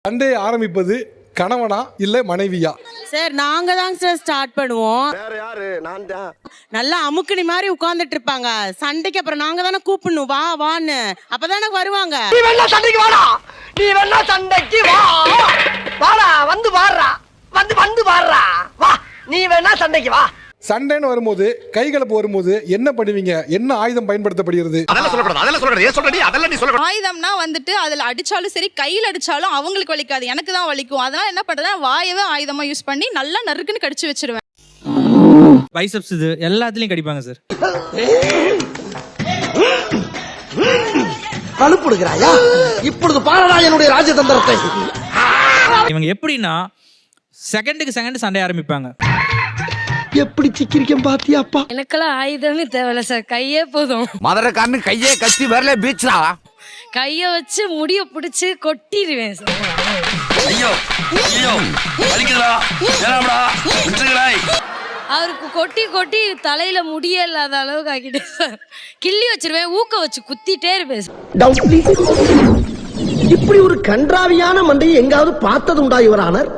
Sunday ஆரம்பிப்பது கணவனா இல்ல மனைவியா? சார் நாங்க தான் சார் ஸ்டார்ட் பண்ணுவோம். வேற யாரு? நான் தான். நல்லா அமுக்குனி மாதிரி உட்கார்ந்துட்டு இருப்பாங்க. சண்டைக்கு அப்புறம் நாங்க தானே கூப்பிடணும், வா வான்னு. அப்பதானே வருவாங்க. நீ வேணா சண்டைக்கு வாடா, நீ வேணா சண்டைக்கு வா, வாடா வந்து வாடுறா, வந்து வாடுறா, வா நீ வேணா சண்டைக்கு வா. சண்டைன்னு வரும்போது கைகலப்பு வரும்போது என்ன பண்ணுவீங்க? என்ன ஆயுதம் பயன்படுத்தப்படுகிறது? ஆயுதம்னா வந்துட்டு அதுல அடிச்சாலும் சரி, கையில் அடிச்சாலும் அவங்களுக்கு வலிக்காது, எனக்கு தான் வலிக்கும். அதனால என்ன பண்றேன், வாயவே ஆயுதமா யூஸ் பண்ணி நல்லா நறுக்குன்னு கடிச்சு வச்சிருவேன். பைசப்ஸ் இது எல்லாத்துலயும் கடிப்பாங்க சார். கழுப்புடுகிறாயா? இப்பொழுது பாரடா என்னுடைய ராஜதந்திரத்தை. இவங்க எப்படின்னா செகண்டுக்கு செகண்ட் சண்டை ஆரம்பிப்பாங்க. எப்படி சிக்கிரிக்கம் பாத்தியாப்பா? எனக்கெல்லாம் ஆயுதமே தேவையில்ல சார், கையே போதும். மதுரைக்காரனு கையே கத்தி வரல பீச்ரா, கையை வச்சு முடிய பிடிச்சு கொட்டிடுவேன் சார். ஐயோ ஐயோ வலிக்குதுடா, ஏனாடா விட்டுடுடா. அவருக்கு கொட்டி கொட்டி தலையில முடிய இல்லாத அளவுக்கு ஆக்கிட்டு சார் கிள்ளி வச்சிருவேன், ஊக்க வச்சு குத்திட்டே இருப்பேன் சார். இப்படி ஒரு கன்றாவியான மண்டையை எங்காவது பார்த்தது உண்டா இவரானர்?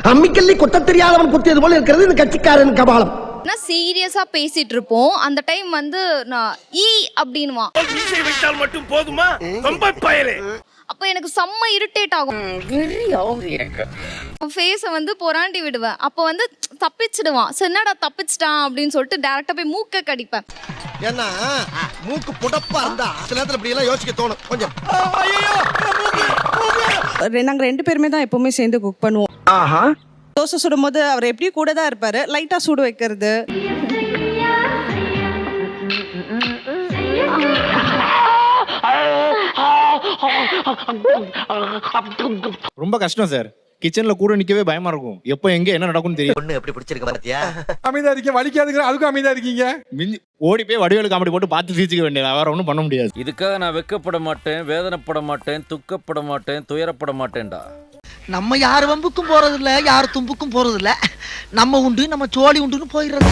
அம்மிக்கல்லி கொத்த தெரியாதவன் குத்தியது போல இருக்கிறது இந்த கட்சிக்காரன் கபாலம். நான் சீரியஸா பேசிட்டு இருப்போம். அந்த டைம் வந்து நான் அப்படின்னுவான். மட்டும் போதுமா? ரொம்ப பயலே. அப்ப எனக்கு செம்ம இரிட்டேட் ஆகும். ஃபேஸ வந்து பொறாண்டி விடுவேன். அப்ப வந்து தப்பிச்சிடுவான். சரி என்னடா தப்பிச்சிட்டான் அப்படின்னு சொல்லிட்டு டைரக்டா போய் மூக்க கடிப்பேன். ஏன்னா மூக்கு புடப்பா இருந்தா சில நேரத்துல இப்படி எல்லாம் யோசிக்க தோணும் கொஞ்சம். நாங்க 2 பேருமே தான் எப்பவுமே சேர்ந்து குக் பண்ணுவோம். ஆஹா. தோசை சுடும் போது அவர் எப்படியும் கூட தான் இருப்பாரு. லைட்டா சூடு வைக்கிறது. ரொம்ப கஷ்டம் சார். கிச்சன்ல கூட நிக்கவே பயமா இருக்கும். எப்போ எங்க என்ன நடக்கும்னு தெரியும். பொண்ணு எப்படி பிடிச்சிருக்க பாத்தியா? அமைதியா இருக்கீங்க, வலிக்காதுங்க, அதுக்கும் அமைதியா இருக்கீங்க. ஓடி போய் வடிவேலு காமெடி போட்டு பார்த்து சிரிச்சுக்க வேண்டியது, வேற ஒன்றும் பண்ண முடியாது. இதுக்காக நான் வெக்கப்பட மாட்டேன், வேதனைப்பட மாட்டேன், துக்கப்பட மாட்டேன், துயரப்பட மாட்டேன்டா. நம்ம யார் வம்புக்கும் போறது இல்ல, யார் தும்புக்கும் போறது இல்ல. நம்ம உண்டு நம்ம சோழி உண்டுன்னு போயிடுறது.